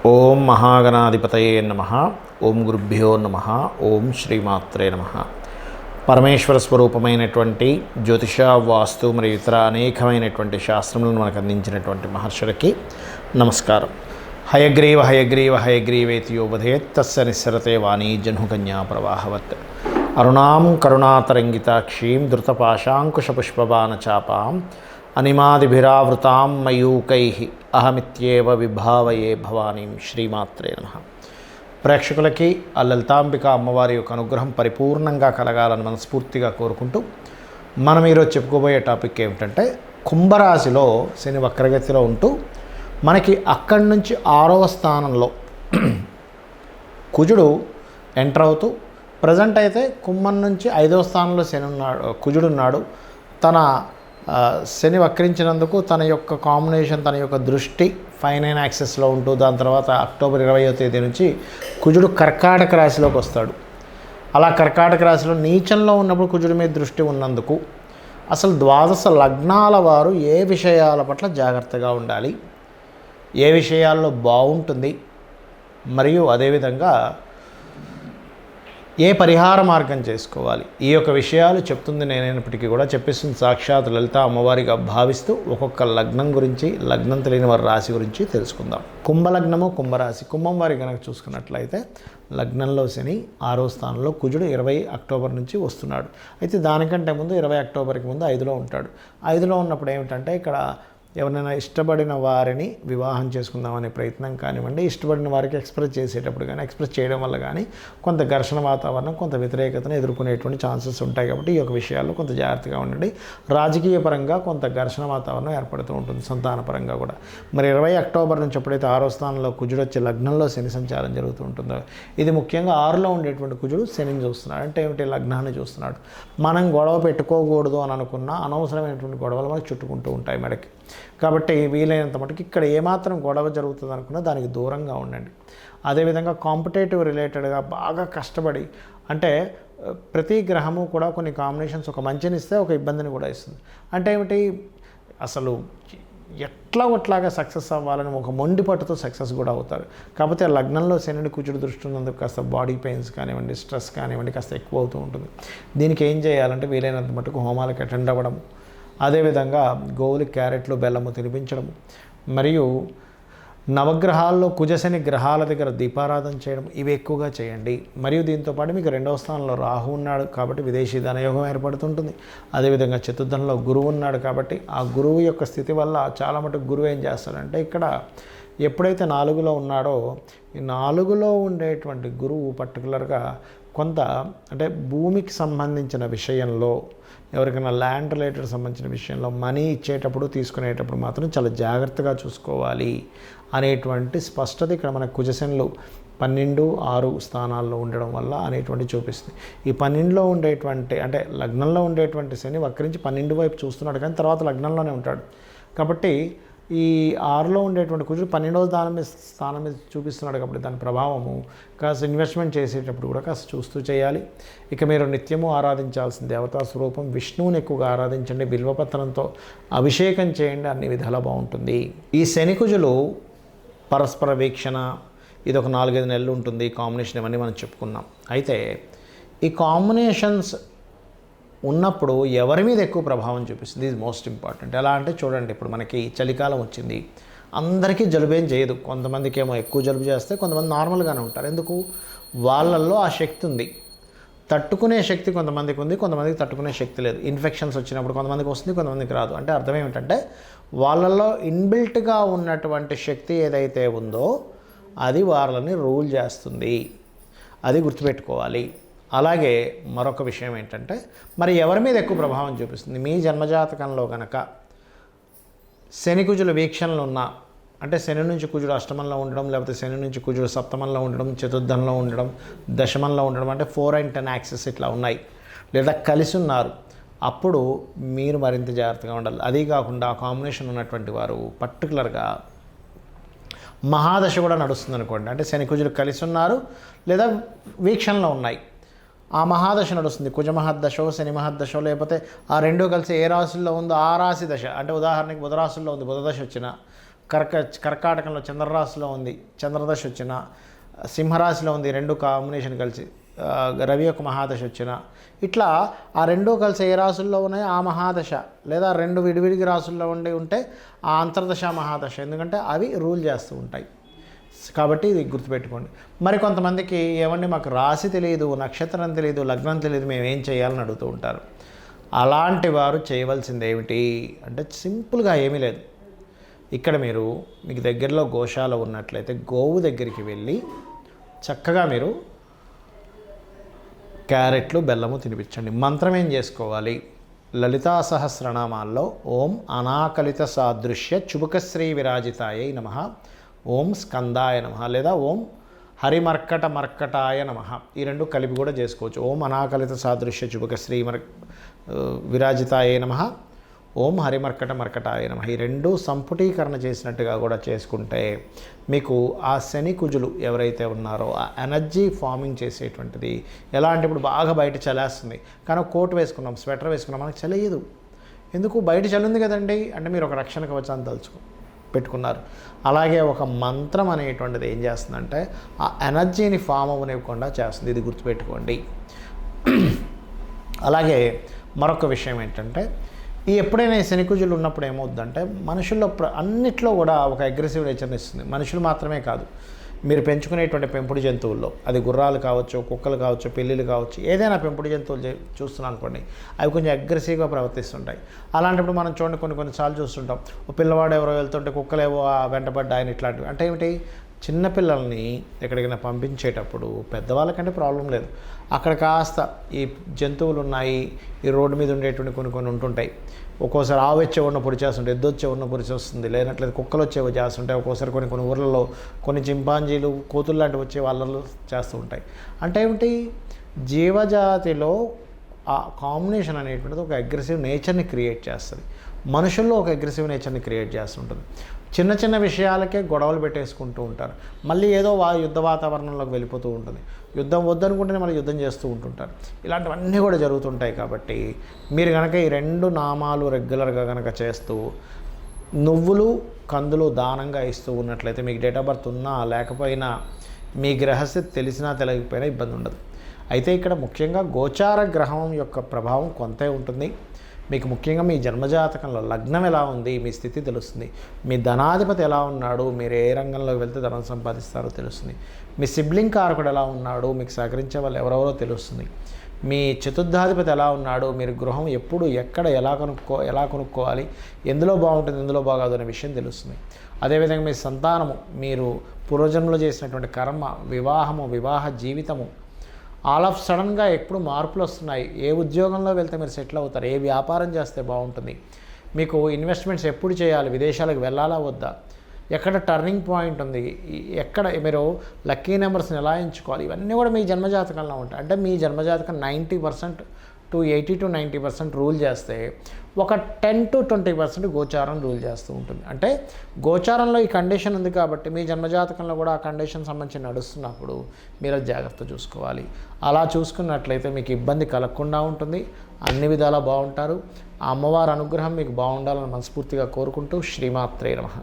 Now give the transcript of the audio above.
ఓం మహాగణాధిపతయే నమః. ఓం గురుభ్యో నమః. ఓం శ్రీమాత్రే నమః. పరమేశ్వర స్వరూపమైనటువంటి జ్యోతిష, వాస్తు మరియు ఇతర అనేకమైనటువంటి శాస్త్రములను మనకు అందించినటువంటి మహర్షులకి నమస్కారం. హయగ్రీవ హయగ్రీవ హయగ్రీవేతి యోవధేత్ తస్య నిస్సరతే వాణీ జహ్నుకన్యా ప్రవాహవత్. అరుణాం కరుణాతరంగితాక్షీం ధృతపాశాంకుశపుష్పబాణచాపాం అనిమాదిభిరావృతాం మయూకైః అహమిత్యేవ విభావయే భవానీం. శ్రీమాత్రే నమః. ప్రేక్షకులకి ఆ లలితాంబిక అమ్మవారి యొక్క అనుగ్రహం పరిపూర్ణంగా కలగాలని మనస్ఫూర్తిగా కోరుకుంటూ మనం ఈరోజు చెప్పుకోబోయే టాపిక్ ఏమిటంటే, కుంభరాశిలో శని వక్రగతిలో ఉంటూ మనకి అక్కడి నుంచి 6వ స్థానంలో కుజుడు ఎంటర్ అవుతూ, ప్రజెంట్ అయితే కుంభం నుంచి 5వ స్థానంలో కుజుడు ఉన్నాడు. తన శని వక్రించినందుకు తన యొక్క కాంబినేషన్, తన యొక్క దృష్టి 5-9 యాక్సెస్లో ఉంటూ, దాని తర్వాత అక్టోబర్ 20వ తేదీ నుంచి కుజుడు కర్కాటక రాశిలోకి వస్తాడు. అలా కర్కాటక రాశిలో నీచంలో ఉన్నప్పుడు కుజుడి మీద దృష్టి ఉన్నందుకు అసలు ద్వాదశ లగ్నాల వారు ఏ విషయాల పట్ల జాగ్రత్తగా ఉండాలి, ఏ విషయాల్లో బాగుంటుంది, మరియు అదేవిధంగా ఏ పరిహార మార్గం చేసుకోవాలి, ఈ యొక్క విషయాలు చెప్తుంది నేనైనప్పటికీ కూడా చెప్పిస్తుంది సాక్షాత్ లలిత అమ్మవారిగా భావిస్తూ ఒక్కొక్క లగ్నం గురించి, లగ్నం తెలియని వారి రాశి గురించి తెలుసుకుందాం. కుంభలగ్నము, కుంభరాశి. కుంభం వారి కనుక చూసుకున్నట్లయితే లగ్నంలో శని, 6వ స్థానంలో కుజుడు 20 అక్టోబర్ నుంచి వస్తున్నాడు. అయితే దానికంటే ముందు 20 అక్టోబర్కి ముందు 5లో ఉంటాడు. 5లో ఉన్నప్పుడు ఏమిటంటే, ఇక్కడ ఎవరైనా ఇష్టపడిన వారిని వివాహం చేసుకుందామనే ప్రయత్నం కానివ్వండి, ఇష్టపడిన వారికి ఎక్స్ప్రెస్ చేసేటప్పుడు కానీ, ఎక్స్ప్రెస్ చేయడం వల్ల కానీ కొంత ఘర్షణ వాతావరణం, కొంత వ్యతిరేకతను ఎదుర్కొనేటువంటి ఛాన్సెస్ ఉంటాయి. కాబట్టి ఈ యొక్క విషయాల్లో కొంత జాగ్రత్తగా ఉండండి. రాజకీయ పరంగా కొంత ఘర్షణ వాతావరణం ఏర్పడుతూ ఉంటుంది, సంతాన పరంగా కూడా. మరి 20 అక్టోబర్ నుంచి ఎప్పుడైతే 6వ స్థానంలో కుజుడు వచ్చే లగ్నంలో శని సంచారం జరుగుతూ ఉంటుందో, ఇది ముఖ్యంగా 6లో ఉండేటువంటి కుజుడు శనిని చూస్తున్నాడు. అంటే ఏమిటి? లగ్నాన్ని చూస్తున్నాడు. మనం గొడవ పెట్టుకోకూడదు అని అనుకున్న అనవసరమైనటువంటి గొడవలు మనకు చుట్టుకుంటూ ఉంటాయి మెడకి. కాబట్టి వీలైనంత మటుకు ఇక్కడ ఏమాత్రం గొడవ జరుగుతుంది అనుకున్నా దానికి దూరంగా ఉండండి. అదేవిధంగా కాంపిటేటివ్ రిలేటెడ్గా బాగా కష్టపడి, అంటే ప్రతి గ్రహము కూడా కొన్ని కాంబినేషన్స్ ఒక మంచిని ఇస్తే ఒక ఇబ్బందిని కూడా ఇస్తుంది. అంటే ఏమిటి? అసలు ఎట్లాగా సక్సెస్ అవ్వాలని ఒక మొండి పట్టుతో సక్సెస్ కూడా అవుతారు. కాకపోతే లగ్నంలో శని కుజుడు దృష్టి ఉన్నందుకు కాస్త బాడీ పెయిన్స్ కానివ్వండి, స్ట్రెస్ కానివ్వండి కాస్త ఎక్కువ అవుతూ ఉంటుంది. దీనికి ఏం చేయాలంటే, వీలైనంత మటుకు హోమాలకు అటెండ్ అవ్వడం, అదేవిధంగా గోవులకి క్యారెట్లు బెల్లము తినిపించడం, మరియు నవగ్రహాల్లో కుజశని గ్రహాల దగ్గర దీపారాధన చేయడం, ఇవి ఎక్కువగా చేయండి. మరియు దీంతోపాటు మీకు 2వ స్థానంలో రాహు ఉన్నాడు కాబట్టి విదేశీ ధనయోగం ఏర్పడుతుంటుంది. అదేవిధంగా చతుర్థంలో గురువు ఉన్నాడు కాబట్టి ఆ గురువు యొక్క స్థితి వల్ల చాలా మటుకు గురువు ఏం చేస్తాడంటే, ఇక్కడ ఎప్పుడైతే 4లో ఉన్నాడో, ఈ 4లో ఉండేటువంటి గురువు పర్టికులర్గా కొంత, అంటే భూమికి సంబంధించిన విషయంలో, ఎవరికైనా ల్యాండ్ రిలేటెడ్ సంబంధించిన విషయంలో మనీ ఇచ్చేటప్పుడు, తీసుకునేటప్పుడు మాత్రం చాలా జాగ్రత్తగా చూసుకోవాలి అనేటువంటి స్పష్టత ఇక్కడ మన కుజశనులు 12, 6 స్థానాల్లో ఉండడం వల్ల అనేటువంటి చూపిస్తుంది. ఈ 12లో ఉండేటువంటి, అంటే లగ్నంలో ఉండేటువంటి శని వక్రించి 12 వైపు చూస్తున్నాడు, కానీ తర్వాత లగ్నంలోనే ఉంటాడు. కాబట్టి ఈ 6లో ఉండేటువంటి కుజుడు 12వ స్థానం మీద చూపిస్తున్నాడు. కాబట్టి దాని ప్రభావము కాస్త ఇన్వెస్ట్మెంట్ చేసేటప్పుడు కూడా కాస్త చూస్తూ చేయాలి. ఇక మీరు నిత్యము ఆరాధించాల్సిన దేవతా స్వరూపం విష్ణువుని ఎక్కువగా ఆరాధించండి. బిల్వపత్రంతో అభిషేకం చేయండి, అన్ని విధాలా బాగుంటుంది. ఈ శని కుజులు పరస్పర వీక్షణ, ఇది ఒక 4-5 నెలలు ఉంటుంది. కాంబినేషన్ ఇవన్నీ మనం చెప్పుకున్నాం. అయితే ఈ కాంబినేషన్స్ ఉన్నప్పుడు ఎవరి మీద ఎక్కువ ప్రభావం చూపిస్తుంది, ఇది మోస్ట్ ఇంపార్టెంట్. ఎలా అంటే చూడండి, ఇప్పుడు మనకి చలికాలం వచ్చింది, అందరికీ జలుబేం చేయదు. కొంతమందికి ఏమో ఎక్కువ జలుబు చేస్తే, కొంతమంది నార్మల్గానే ఉంటారు. ఎందుకు? వాళ్ళల్లో ఆ శక్తి ఉంది, తట్టుకునే శక్తి కొంతమందికి ఉంది, కొంతమందికి తట్టుకునే శక్తి లేదు. ఇన్ఫెక్షన్స్ వచ్చినప్పుడు కొంతమందికి వస్తుంది, కొంతమందికి రాదు. అంటే అర్థం ఏమిటంటే, వాళ్ళల్లో ఇన్బిల్ట్గా ఉన్నటువంటి శక్తి ఏదైతే ఉందో అది వాళ్ళని రూల్ చేస్తుంది. అది గుర్తుపెట్టుకోవాలి. అలాగే మరొక విషయం ఏంటంటే, మరి ఎవరి మీద ఎక్కువ ప్రభావం చూపిస్తుంది? మీ జన్మజాతకంలో కనుక శని కుజుల వీక్షణలు ఉన్నా, అంటే శని నుంచి కుజుడు అష్టమంలో ఉండడం, లేకపోతే శని నుంచి కుజుడు సప్తమంలో ఉండడం, చతుర్థంలో ఉండడం, దశమంలో ఉండడం, అంటే 4 and 10 యాక్సెస్ ఇట్లా ఉన్నాయి, లేదా కలిసి ఉన్నారు, అప్పుడు మీరు మరింత జాగ్రత్తగా ఉండాలి. అదీ కాకుండా ఆ కాంబినేషన్ ఉన్నటువంటి వారు పర్టికులర్గా మహాదశ కూడా నడుస్తుంది అనుకోండి, అంటే శని కుజులు కలిసి ఉన్నారు లేదా వీక్షణలో ఉన్నాయి, ఆ మహాదశ నడుస్తుంది. కుజ మహద్దశో, శని మహద్దశో, లేకపోతే ఆ రెండూ కలిసి ఏ రాశుల్లో ఉందో ఆ రాశి దశ, అంటే ఉదాహరణకి బుధ రాశుల్లో ఉంది, బుధ దశ వచ్చిన కర్కాటకంలో చంద్రరాశిలో ఉంది, చంద్రదశ వచ్చిన, సింహరాశిలో ఉంది, రెండు కాంబినేషన్ కలిసి రవి యొక్క మహాదశ వచ్చిన, ఇట్లా ఆ రెండూ కలిసి ఏ రాశుల్లో ఉన్నాయో ఆ మహాదశ, లేదా రెండు విడివిడిగి రాశుల్లో ఉంటే ఆ అంతర్దశ మహాదశ, ఎందుకంటే అవి రూల్ చేస్తూ ఉంటాయి. కాబట్టి ఇది గుర్తుపెట్టుకోండి. మరి కొంతమందికి ఏమండి మాకు రాశి తెలియదు, నక్షత్రం తెలియదు, లగ్నం తెలియదు, మేము ఏం చేయాలని అడుగుతూ ఉంటారు. అలాంటి వారు చేయవలసింది ఏమిటి అంటే సింపుల్గా ఏమీ లేదు. ఇక్కడ మీకు దగ్గరలో గోశాల ఉన్నట్లయితే గోవు దగ్గరికి వెళ్ళి చక్కగా మీరు క్యారెట్లు బెల్లము తినిపించండి. మంత్రం ఏం చేసుకోవాలి? లలితా సహస్రనామాల్లో ఓం అనాకలిత సాదృశ్య చుబుకశ్రీ విరాజితాయై నమః, ఓం స్కందాయ నమః, లేదా ఓం హరిమర్కటాయ నమః, ఈ రెండు కలిపి కూడా చేసుకోవచ్చు. ఓం అనాకలిత సాదృశ్య చుబుకశ్రీ విరాజితాయై నమః, ఓం హరిమర్కటాయ నమః, ఈ రెండు సంపుటీకరణ చేసినట్టుగా కూడా చేసుకుంటే మీకు ఆ శని కుజులు ఎవరైతే ఉన్నారో ఆ ఎనర్జీ ఫార్మింగ్ చేసేటువంటిది ఎలా అంటే ఇప్పుడు బాగా బయట చలేస్తుంది, కానీ కోట్ వేసుకున్నాం, స్వెటర్ వేసుకున్నాం, మనకు చలియదు. ఎందుకు? బయట చలి ఉంది కదండి అంటే మీరు ఒక రక్షణ కవచాన్ని పెట్టుకున్నారు. అలాగే ఒక మంత్రం అనేటువంటిది ఏం చేస్తుందంటే ఆ ఎనర్జీని ఫామ్ అవ్వనివ్వకుండా చేస్తుంది. ఇది గుర్తుపెట్టుకోండి. అలాగే మరొక విషయం ఏంటంటే ఎప్పుడైనా శనికుజులు ఉన్నప్పుడు ఏమవుతుందంటే మనుషుల్లో అన్నిట్లో కూడా ఒక అగ్రెసివ్ నేచర్ని ఇస్తుంది. మనుషులు మాత్రమే కాదు, మీరు పెంచుకునేటువంటి పెంపుడు జంతువుల్లో, అది గుర్రాలు కావచ్చు, కుక్కలు కావచ్చు, పిల్లిలు కావచ్చు, ఏదైనా పెంపుడు జంతువులు చూస్తున్నాం అనుకోండి, అవి కొంచెం అగ్రెసివ్గా ప్రవర్తిస్తుంటాయి. అలాంటప్పుడు మనం చూడండి కొన్నిసార్లు చూస్తుంటాం, ఓ పిల్లవాడు ఎవరో వెళ్తుంటే కుక్కలేవో వెంటబడ్డాయని, ఇట్లాంటివి. అంటే ఏమిటి? చిన్నపిల్లల్ని ఎక్కడికైనా పంపించేటప్పుడు పెద్దవాళ్ళకంటే ప్రాబ్లం లేదు, అక్కడ కాస్త ఈ జంతువులు ఉన్నాయి, ఈ రోడ్డు మీద ఉండేటువంటి కొన్ని ఉంటుంటాయి. ఒక్కోసారి ఆవు వచ్చే ఉన్న పొడి చేస్తుంటాయి, ఎద్దు వచ్చే ఉన్న పొడి వస్తుంది, లేనట్లేదు కుక్కలు వచ్చేవి చేస్తుంటాయి. ఒక్కోసారి కొన్ని ఊర్లలో కొన్ని చింపాంజీలు, కోతులు లాంటివి వచ్చే వాళ్ళలో చేస్తూ ఉంటాయి. అంటే ఏమిటి? జీవజాతిలో ఆ కాంబినేషన్ అనేటువంటిది ఒక అగ్రెసివ్ నేచర్ని క్రియేట్ చేస్తుంది. మనుషుల్లో ఒక అగ్రెసివ్ నేచర్ని క్రియేట్ చేస్తుంటుంది. చిన్న విషయాలకే గొడవలు పెట్టేసుకుంటూ ఉంటారు. మళ్ళీ ఏదో యుద్ధ వాతావరణంలోకి వెళ్ళిపోతూ ఉంటుంది. యుద్ధం వద్దనుకుంటేనే మళ్ళీ యుద్ధం చేస్తూ ఉంటుంటారు. ఇలాంటివన్నీ కూడా జరుగుతుంటాయి. కాబట్టి మీరు కనుక ఈ రెండు నామాలు రెగ్యులర్గా కనుక చేస్తూ నువ్వులు కందులు దానంగా ఇస్తూ ఉన్నట్లయితే మీకు డేట్ ఆఫ్ బర్త్ ఉన్నా లేకపోయినా మీ గ్రహస్థితి తెలిసినా తెలియకపోయినా ఇబ్బంది ఉండదు. అయితే ఇక్కడ ముఖ్యంగా గోచార గ్రహం యొక్క ప్రభావం కొంతే ఉంటుంది. మీకు ముఖ్యంగా మీ జన్మజాతకంలో లగ్నం ఎలా ఉంది, మీ స్థితి తెలుస్తుంది. మీ ధనాధిపతి ఎలా ఉన్నాడు, మీరు ఏ రంగంలోకి వెళ్తే ధనం సంపాదిస్తారో తెలుస్తుంది. మీ సిబ్లింగ్ కారకుడు ఎలా ఉన్నాడు, మీకు సహకరించే వాళ్ళు ఎవరెవరో తెలుస్తుంది. మీ చతుర్థాధిపతి ఎలా ఉన్నాడు, మీరు గృహం ఎప్పుడు ఎక్కడ ఎలా కొనుక్కోవాలి, ఎందులో బాగుంటుంది ఎందులో బాగాదు అనే విషయం తెలుస్తుంది. అదేవిధంగా మీ సంతానము, మీరు పూర్వజన్మలో చేసినటువంటి కర్మ, వివాహ జీవితము, ఆల్ ఆఫ్ సడన్గా ఎప్పుడు మార్పులు వస్తున్నాయి. ఏ ఉద్యోగంలో వెళ్తే మీరు సెటిల్ అవుతారు, ఏ వ్యాపారం చేస్తే బాగుంటుంది, మీకు ఇన్వెస్ట్మెంట్స్ ఎప్పుడు చేయాలి, విదేశాలకు వెళ్ళాలా వద్దా, ఎక్కడ టర్నింగ్ పాయింట్ ఉంది, ఎక్కడ మీరు లక్కీ నెంబర్స్ని ఎలా ఎంచుకోవాలి, ఇవన్నీ కూడా మీ జన్మజాతకంలో ఉంటాయి. అంటే మీ జన్మజాతకం 90% to 80 to 90% రూల్ చేస్తే ఒక 10 to 20% గోచారం రూల్ చేస్తూ ఉంటుంది. అంటే గోచారంలో ఈ కండిషన్ ఉంది కాబట్టి మీ జన్మజాతకంలో కూడా ఆ కండిషన్ సంబంధించి నడుస్తున్నప్పుడు మీరు జాగ్రత్త చూసుకోవాలి. అలా చూసుకున్నట్లయితే మీకు ఇబ్బంది కలగకుండా ఉంటుంది, అన్ని విధాలా బాగుంటారు. ఆ అమ్మవారి అనుగ్రహం మీకు బాగుండాలని మనస్ఫూర్తిగా కోరుకుంటూ శ్రీమాత్రే నమః.